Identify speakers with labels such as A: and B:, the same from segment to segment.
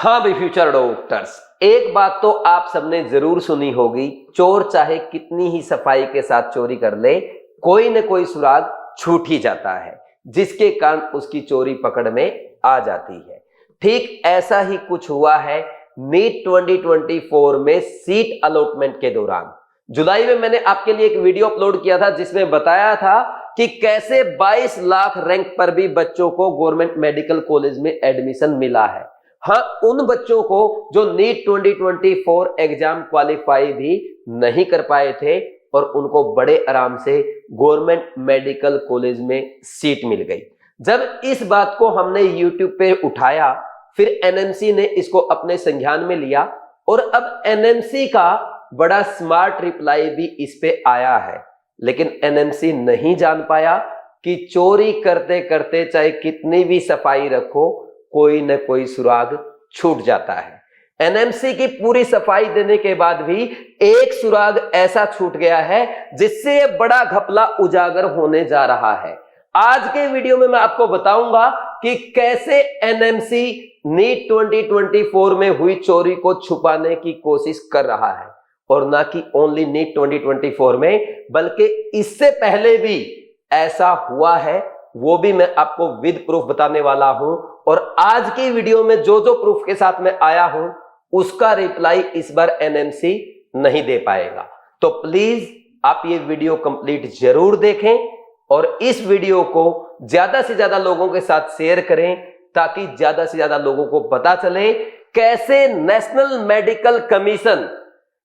A: हाँ भी future doctors, एक बात तो आप सबने जरूर सुनी होगी, चोर चाहे कितनी ही सफाई के साथ चोरी कर ले, कोई न कोई सुराग छूट ही जाता है, जिसके कारण उसकी चोरी पकड़ में आ जाती है। ठीक ऐसा ही कुछ हुआ है नीट 2024 में सीट अलॉटमेंट के दौरान। जुलाई में मैंने आपके लिए एक वीडियो अपलोड किया था जिसमें बताया था कि कैसे 22 लाख रैंक पर भी बच्चों को गवर्नमेंट मेडिकल कॉलेज में एडमिशन मिला है। हाँ, उन बच्चों को जो नीट 2024 एग्जाम क्वालिफाई भी नहीं कर पाए थे और उनको बड़े आराम से गवर्नमेंट मेडिकल कॉलेज में सीट मिल गई। जब इस बात को हमने यूट्यूब पे उठाया, फिर एनएमसी ने इसको अपने संज्ञान में लिया और अब एनएमसी का बड़ा स्मार्ट रिप्लाई भी इस पे आया है। लेकिन एनएमसी नहीं जान पाया कि चोरी करते करते चाहे कितनी भी सफाई रखो, कोई न कोई सुराग छूट जाता है। एनएमसी की पूरी सफाई देने के बाद भी एक सुराग ऐसा छूट गया है जिससे ये बड़ा घपला उजागर होने जा रहा है। आज के वीडियो में मैं आपको बताऊंगा कि कैसे एनएमसी नीट 2024 में हुई चोरी को छुपाने की कोशिश कर रहा है, और ना कि ओनली नीट 2024 में बल्कि इससे पहले भी ऐसा हुआ है, वो भी मैं आपको विद प्रूफ बताने वाला हूं। और आज की वीडियो में जो जो प्रूफ के साथ मैं आया हूं उसका रिप्लाई इस बार एनएमसी नहीं दे पाएगा। तो प्लीज आप ये वीडियो कंप्लीट जरूर देखें और इस वीडियो को ज्यादा से ज्यादा लोगों के साथ शेयर करें ताकि ज्यादा से ज्यादा लोगों को पता चले कैसे नेशनल मेडिकल कमीशन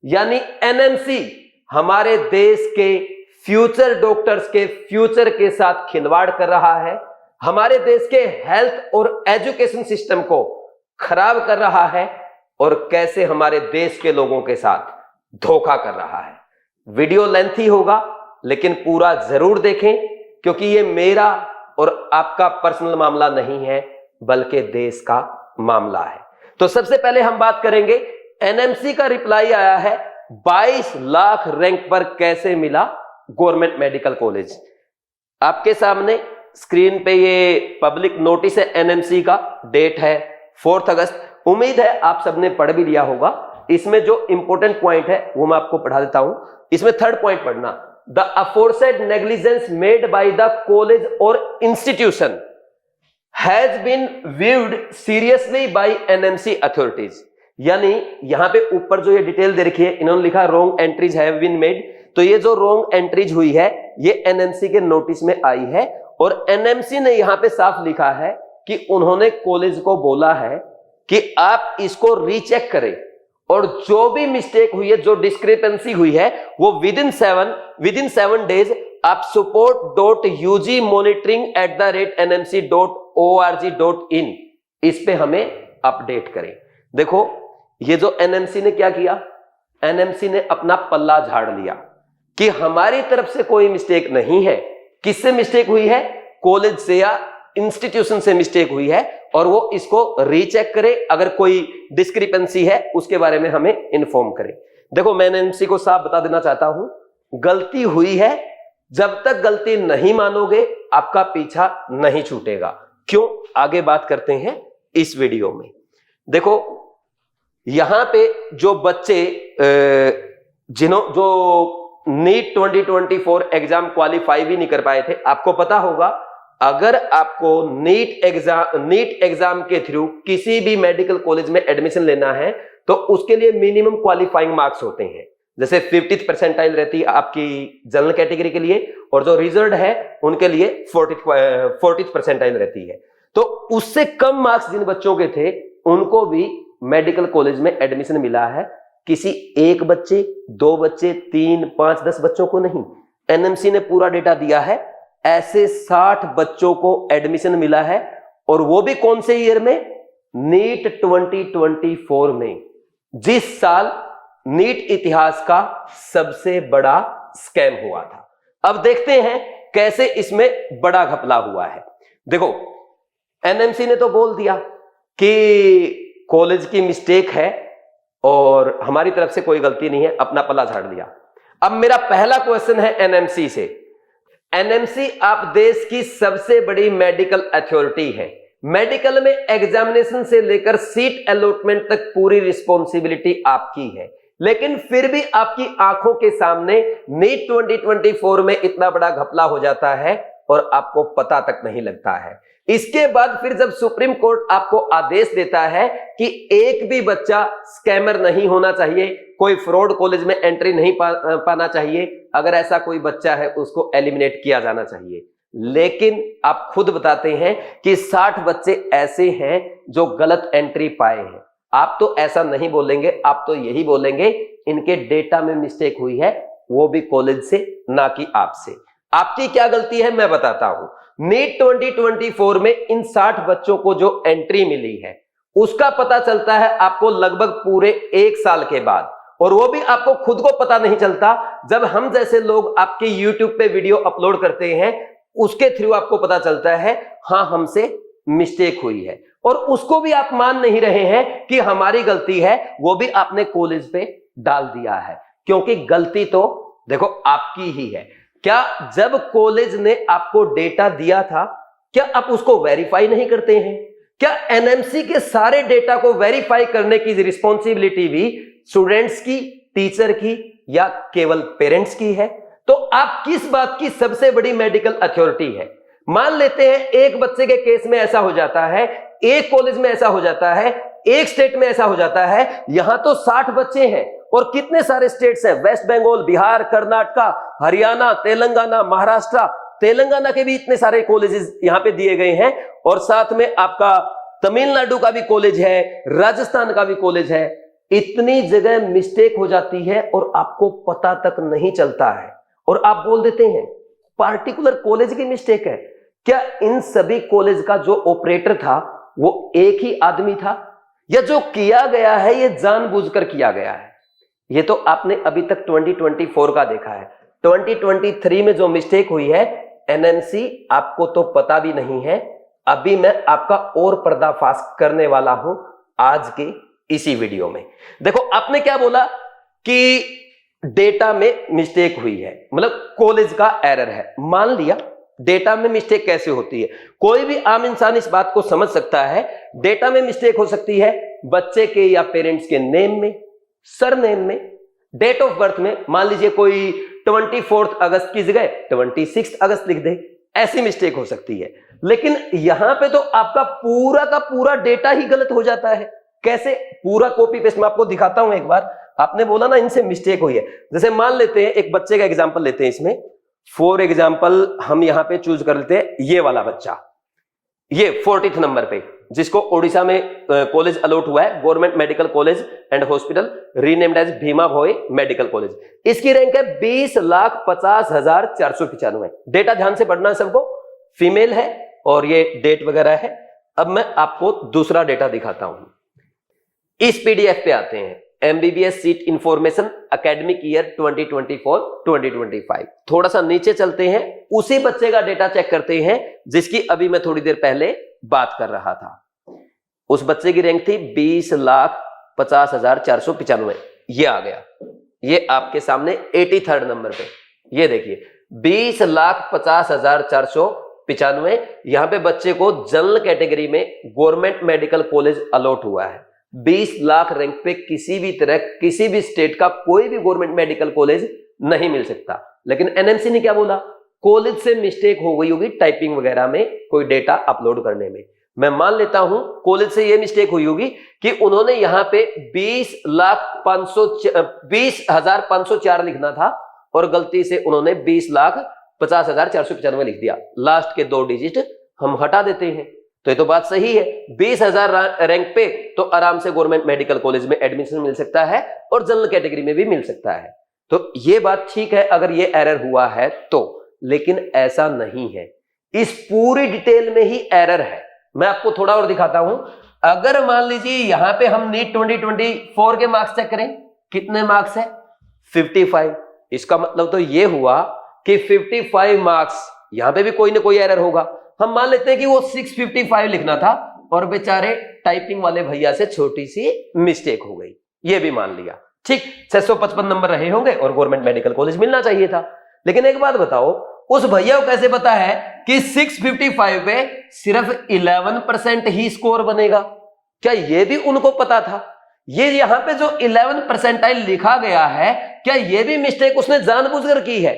A: यानी एनएमसी हमारे देश के फ्यूचर डॉक्टर्स के फ्यूचर के साथ खिलवाड़ कर रहा है, हमारे देश के हेल्थ और एजुकेशन सिस्टम को खराब कर रहा है और कैसे हमारे देश के लोगों के साथ धोखा कर रहा है। वीडियो लेंथी होगा लेकिन पूरा जरूर देखें, क्योंकि ये मेरा और आपका पर्सनल मामला नहीं है बल्कि देश का मामला है। तो सबसे पहले हम बात करेंगे, एनएमसी का रिप्लाई आया है 22 लाख रैंक पर कैसे मिला गवर्नमेंट मेडिकल कॉलेज। आपके सामने स्क्रीन पे ये पब्लिक नोटिस है एनएमसी का, डेट है 4 अगस्त। उम्मीद है आप सबने पढ़ भी लिया होगा। इसमें जो इंपॉर्टेंट पॉइंट है वो मैं आपको पढ़ा देता हूं। इसमें 3rd पॉइंट पढ़ना, the aforesaid negligence made by the college और institution has been viewed seriously by NMC authorities. यानी यहां पे ऊपर जो ये डिटेल दे रखी है, इन्होंने लिखा wrong entries have been made. तो ये जो रॉन्ग एंट्रीज हुई है ये एनएमसी के नोटिस में आई है और एनएमसी ने यहां पे साफ लिखा है कि उन्होंने कॉलेज को बोला है कि आप इसको रीचेक करें और जो भी मिस्टेक हुई है, जो डिस्क्रिपेंसी हुई है, वो विद इन 7 डेज आप support.ugmonitoring@nmc.org.in इस पे हमें अपडेट करें। देखो ये जो एनएमसी ने क्या किया, एनएमसी ने अपना पल्ला झाड़ लिया कि हमारी तरफ से कोई मिस्टेक नहीं है। किससे मिस्टेक हुई है? कॉलेज से या इंस्टीट्यूशन से मिस्टेक हुई है और वो इसको रीचेक करे, अगर कोई डिस्क्रिपेंसी है उसके बारे में हमें इन्फॉर्म करे। देखो मैं एनएमसी को साफ बता देना चाहता हूं, गलती हुई है, जब तक गलती नहीं मानोगे आपका पीछा नहीं छूटेगा। क्यों? आगे बात करते हैं इस वीडियो में। देखो यहां पे जो बच्चे जो नीट 2024 एग्जाम क्वालिफाई भी नहीं कर पाए थे, आपको पता होगा अगर आपको नीट एग्जाम के थ्रू किसी भी मेडिकल कॉलेज में एडमिशन लेना है तो उसके लिए मिनिमम क्वालिफाइंग मार्क्स होते हैं। जैसे 50th परसेंटाइल रहती है आपकी जनरल कैटेगरी के लिए और जो रिजर्व है उनके लिए 40th परसेंटाइल रहती है। तो उससे कम मार्क्स जिन बच्चों के थे उनको भी मेडिकल कॉलेज में एडमिशन मिला है। किसी एक बच्चे, 2 बच्चे, 3, 5, 10 बच्चों को नहीं। एनएमसी ने पूरा डेटा दिया है, ऐसे 60 बच्चों को एडमिशन मिला है और वो भी कौन से ईयर में? नीट 2024 में, जिस साल नीट इतिहास का सबसे बड़ा स्कैम हुआ था। अब देखते हैं कैसे इसमें बड़ा घपला हुआ है। देखो एनएमसी ने तो बोल दिया कि कॉलेज की मिस्टेक है और हमारी तरफ से कोई गलती नहीं है, अपना पल्ला झाड़ दिया। अब मेरा पहला क्वेश्चन है एनएमसी से। एनएमसी आप देश की सबसे बड़ी मेडिकल अथॉरिटी है, मेडिकल में एग्जामिनेशन से लेकर सीट अलॉटमेंट तक पूरी रिस्पॉन्सिबिलिटी आपकी है, लेकिन फिर भी आपकी आंखों के सामने नीट 2024 में इतना बड़ा घपला हो जाता है और आपको पता तक नहीं लगता है। इसके बाद फिर जब सुप्रीम कोर्ट आपको आदेश देता है कि एक भी बच्चा स्कैमर नहीं होना चाहिए, कोई फ्रॉड कॉलेज में एंट्री नहीं पाना चाहिए, अगर ऐसा कोई बच्चा है उसको एलिमिनेट किया जाना चाहिए। लेकिन आप खुद बताते हैं कि 60 बच्चे ऐसे हैं जो गलत एंट्री पाए हैं। आप तो ऐसा नहीं बोलेंगे, आप तो यही बोलेंगे इनके डेटा में मिस्टेक हुई है, वो भी कॉलेज से, ना कि आपसे। आपकी क्या गलती है मैं बताता हूं। नीट 2024 में इन 60 बच्चों को जो एंट्री मिली है उसका पता चलता है आपको लगभग पूरे 1 साल के बाद, और वो भी आपको खुद को पता नहीं चलता। जब हम जैसे लोग आपके YouTube पे वीडियो अपलोड करते हैं उसके थ्रू आपको पता चलता है हाँ हमसे मिस्टेक हुई है, और उसको भी आप मान नहीं रहे हैं कि हमारी गलती है, वो भी आपने कॉलेज पे डाल दिया है, क्योंकि गलती तो देखो आपकी ही है। क्या जब कॉलेज ने आपको डेटा दिया था क्या आप उसको वेरीफाई नहीं करते हैं? क्या एनएमसी के सारे डेटा को वेरीफाई करने की रिस्पॉन्सिबिलिटी भी स्टूडेंट्स की, टीचर की या केवल पेरेंट्स की है? तो आप किस बात की सबसे बड़ी मेडिकल अथॉरिटी है? मान लेते हैं एक बच्चे के केस में ऐसा हो जाता है, एक कॉलेज में ऐसा हो जाता है, एक स्टेट में ऐसा हो जाता है, यहां तो 60 बच्चे हैं और कितने सारे स्टेट्स हैं, वेस्ट बंगाल, बिहार, कर्नाटका, हरियाणा, तेलंगाना, महाराष्ट्र, तेलंगाना के भी इतने सारे कॉलेजेस यहां पे दिए गए हैं, और साथ में आपका तमिलनाडु का भी कॉलेज है, राजस्थान का भी कॉलेज है। इतनी जगह मिस्टेक हो जाती है और आपको पता तक नहीं चलता है, और आप बोल देते हैं पार्टिकुलर कॉलेज की मिस्टेक है। क्या इन सभी कॉलेज का जो ऑपरेटर था वो एक ही आदमी था, या जो किया गया है ये जानबूझकर किया गया है? ये तो आपने अभी तक 2024 का देखा है। 2023 में जो मिस्टेक हुई है एनएमसी आपको तो पता भी नहीं है। अभी मैं आपका और पर्दाफाश करने वाला हूं आज के इसी वीडियो में। देखो आपने क्या बोला कि डेटा में मिस्टेक हुई है, मतलब कॉलेज का एरर है। मान लिया, डेटा में मिस्टेक कैसे होती है? कोई भी आम इंसान इस बात को समझ सकता है। डेटा में मिस्टेक हो सकती है बच्चे के या पेरेंट्स के नेम में, सरनेम में, डेट ऑफ बर्थ में। मान लीजिए कोई 24 अगस्त की जगह 26 अगस्त लिख दे, ऐसी मिस्टेक हो सकती है। लेकिन यहां पे तो आपका पूरा का पूरा डेटा ही गलत हो जाता है। कैसे? पूरा कॉपी पेस्ट मैं आपको दिखाता हूं एक बार। आपने बोला ना इनसे मिस्टेक हुई है। जैसे मान लेते हैं एक बच्चे का एग्जाम्पल लेते हैं, इसमें फॉर एग्जाम्पल हम यहां पे चूज कर लेते हैं ये वाला बच्चा, ये 40th नंबर पे, जिसको ओडिशा में कॉलेज अलॉट हुआ है, government medical college and hospital, renamed as Bhima Bhoi medical college. इसकी रैंक है 20,50,495। डेटा ध्यान से पढ़ना है सबको, फीमेल है और ये डेट वगैरह है। अब मैं आपको दूसरा डेटा दिखाता हूं। इस पीडीएफ पे आते हैं, MBBS seat information academic year 2024-2025। थोड़ा सा नीचे चलते हैं, उसी बच्चे का डेटा चेक करते हैं जिसकी अभी मैं थोड़ी देर पहले बात कर रहा था। उस बच्चे की रैंक थी 20,50,495। ये आ गया, ये आपके सामने 83rd नंबर पे। ये देखिए 20,50,495। यहां पे बच्चे को जनरल कैटेगरी में गवर्नमेंट मेडिकल कॉलेज अलॉट हुआ है। 20 लाख रैंक पे किसी भी तरह किसी भी स्टेट का कोई भी गवर्नमेंट मेडिकल कॉलेज नहीं मिल सकता। लेकिन एनएमसी ने क्या बोला? कॉलेज से मिस्टेक हो गई होगी टाइपिंग वगैरह में, कोई डेटा अपलोड करने में। मैं मान लेता हूं कॉलेज से यह मिस्टेक हुई होगी कि उन्होंने यहां पे 20,504 लिखना था और गलती से उन्होंने 20,50,495 लिख दिया। लास्ट के 2 डिजिट हम हटा देते हैं, तो ये तो बात सही है। 20,000 रैंक पे तो आराम से गवर्नमेंट मेडिकल कॉलेज में एडमिशन मिल सकता है और जनरल कैटेगरी में भी मिल सकता है। तो ये बात ठीक है अगर ये एरर हुआ है तो, लेकिन ऐसा नहीं है। इस पूरी डिटेल में ही एरर है। मैं आपको थोड़ा और दिखाता हूं। अगर मान लीजिए यहां पे हम नीट 2024 के मार्क्स चेक करें, कितने मार्क्स है? 55। इसका मतलब तो ये हुआ कि 55 मार्क्स, यहां पे भी कोई ना कोई एरर होगा। हम मान लेते हैं कि वो 655 लिखना था और बेचारे टाइपिंग वाले भैया से छोटी सी मिस्टेक हो गई, ये भी मान लिया। ठीक, 655 नंबर रहे होंगे और गवर्नमेंट मेडिकल कॉलेज मिलना चाहिए था। लेकिन एक बात बताओ, उस भैया को कैसे पता है कि 655 पे सिर्फ 11% ही स्कोर बनेगा? क्या ये भी उनको पता था? ये यहां पे जो 11% लिखा गया है, क्या ये भी मिस्टेक उसने जानबूझकर की है?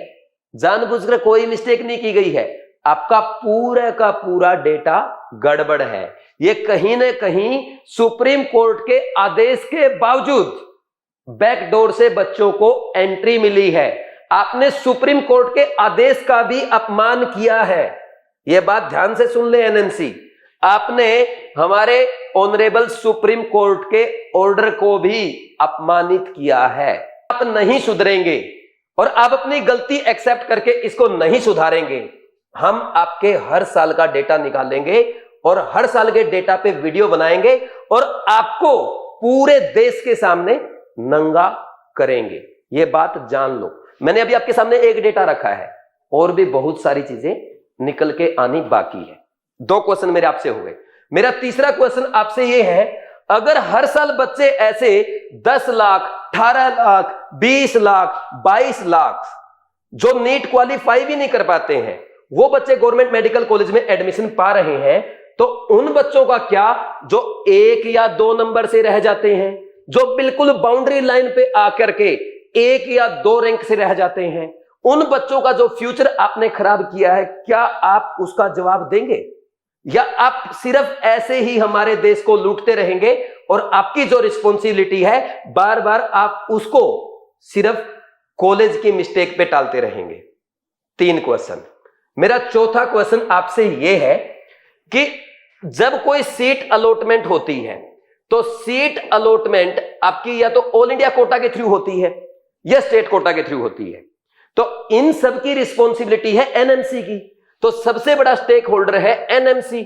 A: जानबूझकर कोई मिस्टेक नहीं की गई है। आपका पूरा का पूरा डेटा गड़बड़ है। ये कहीं ना कहीं सुप्रीम कोर्ट के आदेश के बावजूद बैकडोर से बच्चों को एंट्री मिली है। आपने सुप्रीम कोर्ट के आदेश का भी अपमान किया है। यह बात ध्यान से सुन ले एनएमसी, आपने हमारे ऑनरेबल सुप्रीम कोर्ट के ऑर्डर को भी अपमानित किया है। आप नहीं सुधरेंगे और आप अपनी गलती एक्सेप्ट करके इसको नहीं सुधारेंगे, हम आपके हर साल का डेटा निकालेंगे और हर साल के डेटा पे वीडियो बनाएंगे और आपको पूरे देश के सामने नंगा करेंगे। यह बात जान लो। मैंने अभी आपके सामने एक डेटा रखा है और भी बहुत सारी चीजें निकल के आनी बाकी है। 2 क्वेश्चन मेरे आपसे हो गए। मेरा तीसरा क्वेश्चन आपसे यह है, अगर हर साल बच्चे ऐसे 10 लाख, 18 लाख, 20 लाख, 22 लाख जो नीट क्वालिफाई भी नहीं कर पाते हैं, वो बच्चे गवर्नमेंट मेडिकल कॉलेज में एडमिशन पा रहे हैं, तो उन बच्चों का क्या जो 1 या 2 नंबर से रह जाते हैं, जो बिल्कुल बाउंड्री लाइन पे आकर के 1 या 2 रैंक से रह जाते हैं, उन बच्चों का जो फ्यूचर आपने खराब किया है, क्या आप उसका जवाब देंगे? या आप सिर्फ ऐसे ही हमारे देश को लूटते रहेंगे और आपकी जो रिस्पॉन्सिबिलिटी है बार बार आप उसको सिर्फ कॉलेज की मिस्टेक पे टालते रहेंगे? 3 क्वेश्चन। मेरा चौथा क्वेश्चन आपसे यह है कि जब कोई सीट अलॉटमेंट होती है तो सीट अलॉटमेंट आपकी या तो ऑल इंडिया कोटा के थ्रू होती है या स्टेट कोटा के थ्रू होती है। तो इन सब की रिस्पॉन्सिबिलिटी है एनएमसी की। तो सबसे बड़ा स्टेक होल्डर है एनएमसी।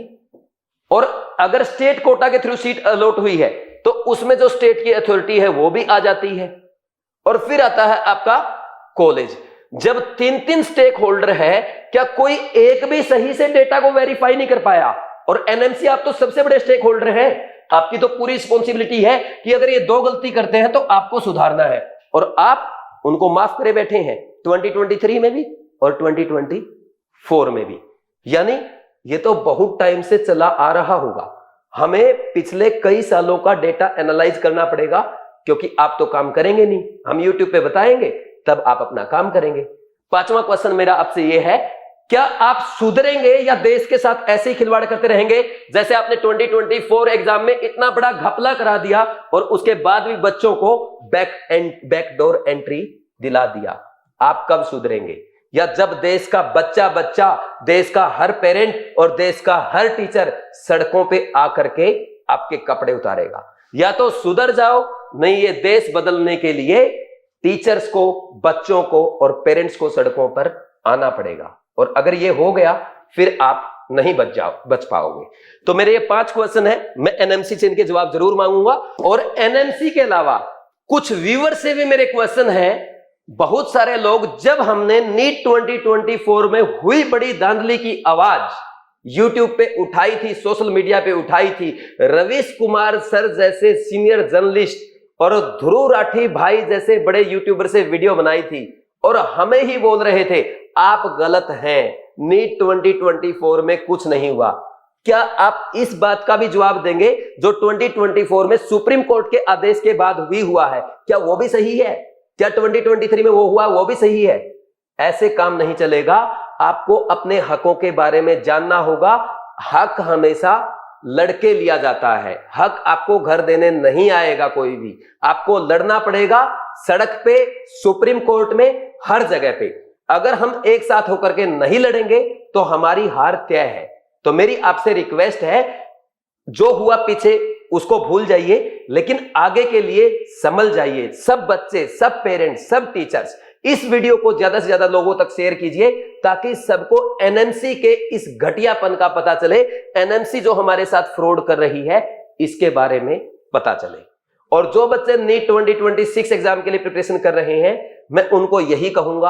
A: और अगर स्टेट कोटा के थ्रू सीट अलॉट हुई है तो उसमें जो स्टेट की अथॉरिटी है वो भी आ जाती है। और फिर आता है आपका कॉलेज। जब 3 स्टेक होल्डर है, क्या कोई एक भी सही से डेटा को वेरीफाई नहीं कर पाया? और एनएमसी आप तो सबसे बड़े स्टेक होल्डर हैं, आपकी तो पूरी रिस्पॉन्सिबिलिटी है कि अगर ये 2 गलती करते हैं तो आपको सुधारना है, और आप उनको माफ करे बैठे हैं 2023 में भी और 2024 में भी। यानी ये तो बहुत टाइम से चला आ रहा होगा। हमें पिछले कई सालों का डेटा एनालाइज करना पड़ेगा, क्योंकि आप तो काम करेंगे नहीं, हम यूट्यूब पे बताएंगे तब आप अपना काम करेंगे। 5वां क्वेश्चन मेरा आपसे यह है, क्या आप सुधरेंगे या देश के साथ ऐसे ही खिलवाड़ करते रहेंगे जैसे आपने 2024 एग्जाम में इतना बड़ा घपला करा दिया और उसके बाद भी बच्चों को बैकडोर एंट्री दिला दिया? आप कब सुधरेंगे? या जब देश का बच्चा, देश का हर पेरेंट और देश का हर टीचर सड़कों पे आकर के आपके कपड़े उतारेगा? या तो सुधर जाओ, नहीं ये देश बदलने के लिए टीचर्स को, बच्चों को और पेरेंट्स को सड़कों पर आना पड़ेगा। और अगर ये हो गया फिर आप नहीं बच पाओगे। तो मेरे ये 5 क्वेश्चन है, मैं एनएमसी से इनके जवाब जरूर मांगूंगा। और एनएमसी के अलावा कुछ व्यूअर से भी मेरे क्वेश्चन है। बहुत सारे लोग, जब हमने नीट 2024 में हुई बड़ी धांधली की आवाज यूट्यूब पे उठाई थी, सोशल मीडिया पे उठाई थी, रवीश कुमार सर जैसे सीनियर जर्नलिस्ट और ध्रुव राठी भाई जैसे बड़े यूट्यूबर से वीडियो बनाई थी और हमें ही बोल रहे थे आप गलत हैं, नीट 2024 में कुछ नहीं हुआ। क्या आप इस बात का भी जवाब देंगे जो 2024 में सुप्रीम कोर्ट के आदेश के बाद भी हुआ है, क्या वो भी सही है? क्या 2023 में वो हुआ वो भी सही है? ऐसे काम नहीं चलेगा। आपको अपने हकों के बारे में जानना होगा। हक हमेशा लड़के लिया जाता है, हक आपको घर देने नहीं आएगा कोई भी, आपको लड़ना पड़ेगा सड़क पे, सुप्रीम कोर्ट में, हर जगह पे। अगर हम एक साथ होकर के नहीं लड़ेंगे तो हमारी हार तय है। तो मेरी आपसे रिक्वेस्ट है, जो हुआ पीछे उसको भूल जाइए, लेकिन आगे के लिए संभल जाइए। सब बच्चे, सब पेरेंट्स, सब टीचर्स इस वीडियो को ज्यादा से ज्यादा लोगों तक शेयर कीजिए ताकि सबको एनएमसी के इस घटियापन का पता चले, एनएमसी जो हमारे साथ फ्रॉड कर रही है इसके बारे में पता चले। और जो बच्चे नीट 2026 एग्जाम के लिए प्रिपरेशन कर रहे हैं, मैं उनको यही कहूंगा,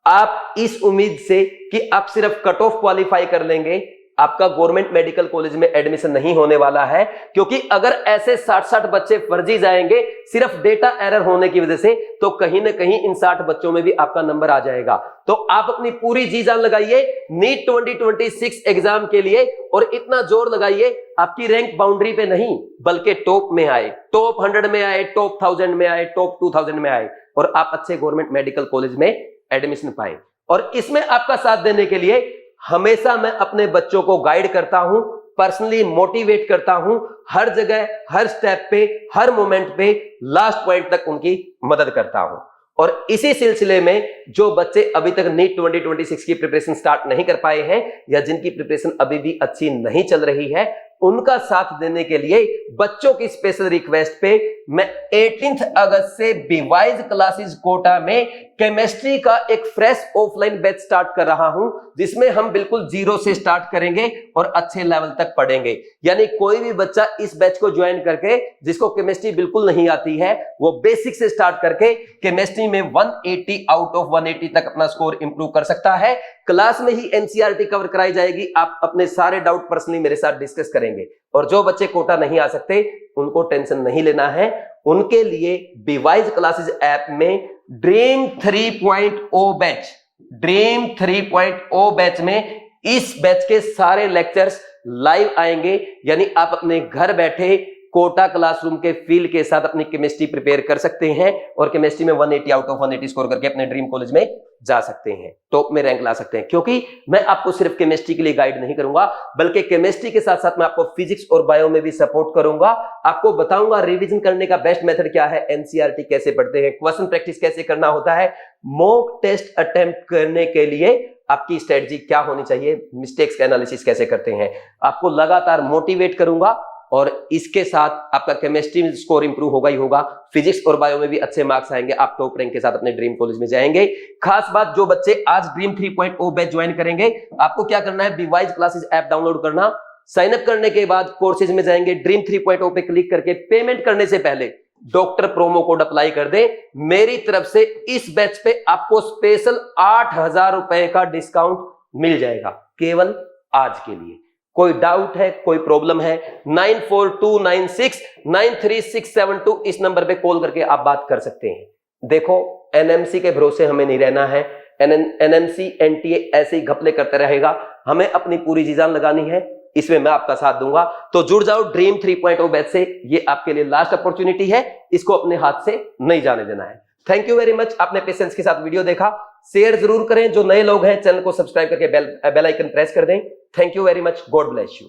A: आप इस उम्मीद से कि आप सिर्फ कट ऑफ क्वालिफाई कर लेंगे, आपका गवर्नमेंट मेडिकल कॉलेज में एडमिशन नहीं होने वाला है, क्योंकि अगर ऐसे 60-60 बच्चे फर्जी जाएंगे सिर्फ डेटा एरर होने की वजह से, तो कहीं ना कहीं इन 60 बच्चों में भी आपका नंबर आ जाएगा। तो आप अपनी पूरी जी जान लगाइए नीट 2026 एग्जाम के लिए, और इतना जोर लगाइए आपकी रैंक बाउंड्री पे नहीं बल्कि टॉप में आए, टॉप 100 में आए, टॉप 1000 में आए, टॉप 2000 में आए, और आप अच्छे गवर्नमेंट मेडिकल कॉलेज में एडमिशन पाए। और इसमें आपका साथ देने के लिए हमेशा मैं अपने बच्चों को गाइड करता हूं, पर्सनली मोटिवेट करता हूं, हर जगह, हर स्टेप पे, हर मोमेंट पे, लास्ट पॉइंट तक उनकी मदद करता हूं। और इसी सिलसिले में जो बच्चे अभी तक नीट 2026 की प्रिपरेशन स्टार्ट नहीं कर पाए हैं, या जिनकी प्रिपरेशन अभी भी अच्छी नहीं चल रही है, उनका साथ देने के लिए बच्चों की स्पेशल रिक्वेस्ट पे मैं 18 अगस्त से बीवाइज क्लासेस कोटा में केमिस्ट्री का एक फ्रेश ऑफलाइन बैच स्टार्ट कर रहा हूं, जिसमें हम बिल्कुल जीरो से स्टार्ट करेंगे और अच्छे लेवल तक पढ़ेंगे। यानी कोई भी बच्चा इस बैच को ज्वाइन करके जिसको केमिस्ट्री बिल्कुल नहीं आती है, वो बेसिक से स्टार्ट करके केमिस्ट्री में 180 आउट ऑफ 180 तक अपना स्कोर इंप्रूव कर सकता है। क्लास में ही एनसीईआरटी कवर कराई जाएगी, आप अपने सारे डाउट पर्सनली मेरे साथ डिस्कस करेंगे। और जो बच्चे कोटा नहीं आ सकते उनको टेंशन नहीं लेना है, उनके लिए बीवाइज क्लासेस ऐप में ड्रीम 3.0 बैच, ड्रीम 3.0 बैच में इस बैच के सारे लेक्चर्स लाइव आएंगे। यानी आप अपने घर बैठे कोटा क्लासरूम के फील के साथ अपनी केमिस्ट्री प्रिपेयर कर सकते हैं और केमिस्ट्री में 180 आउट ऑफ 180 स्कोर करके अपने ड्रीम कॉलेज में जा सकते हैं, टॉप में रैंक ला सकते हैं। क्योंकि मैं आपको सिर्फ केमिस्ट्री के लिए गाइड नहीं करूंगा, बल्कि केमिस्ट्री के साथ साथ मैं आपको फिजिक्स और बायो में भी सपोर्ट करूंगा। आपको बताऊंगा रिवीजन करने का बेस्ट मेथड क्या है, एनसीईआरटी कैसे पढ़ते हैं, क्वेश्चन प्रैक्टिस कैसे करना होता है, मॉक टेस्ट अटेम्प्ट करने के लिए आपकी स्ट्रेटजी क्या होनी चाहिए, मिस्टेक्स का एनालिसिस कैसे करते हैं। आपको लगातार मोटिवेट करूंगा और इसके साथ आपका केमिस्ट्री में स्कोर इंप्रूव होगा ही होगा, फिजिक्स और बायो में भी अच्छे मार्क्स आएंगे, आप टॉप रैंक के साथ अपने ड्रीम कॉलेज में जाएंगे। खास बात, जो बच्चे आज ड्रीम 3.0 बैच ज्वाइन करेंगे, आपको क्या करना है, बीवाइज क्लासेस ऐप डाउनलोड करना, साइन अप करने के बाद कोर्सेज में जाएंगे, ड्रीम 3.0 पे क्लिक करके पेमेंट करने से पहले डॉक्टर प्रोमो कोड अप्लाई कर दे। मेरी तरफ से इस बैच पे आपको स्पेशल 8000 रुपए का डिस्काउंट मिल जाएगा केवल आज के लिए। कोई डाउट है, कोई प्रॉब्लम है, 9429693672 इस नंबर पे कॉल करके आप बात कर सकते हैं। देखो, एनएमसी के भरोसे हमें नहीं रहना है, एनएमसी एनटीए ऐसे ही घपले करते रहेगा, हमें अपनी पूरी जी जान लगानी है, इसमें मैं आपका साथ दूंगा। तो जुड़ जाओ ड्रीम 3.0 बैच से, ये आपके लिए लास्ट अपॉर्चुनिटी है, इसको अपने हाथ से नहीं जाने देना है। थैंक यू वेरी मच, आपने पेशेंस के साथ वीडियो देखा, शेयर जरूर करें, जो नए लोग हैं चैनल को सब्सक्राइब करके बेल आइकन प्रेस कर दें। Thank you very much, God bless you.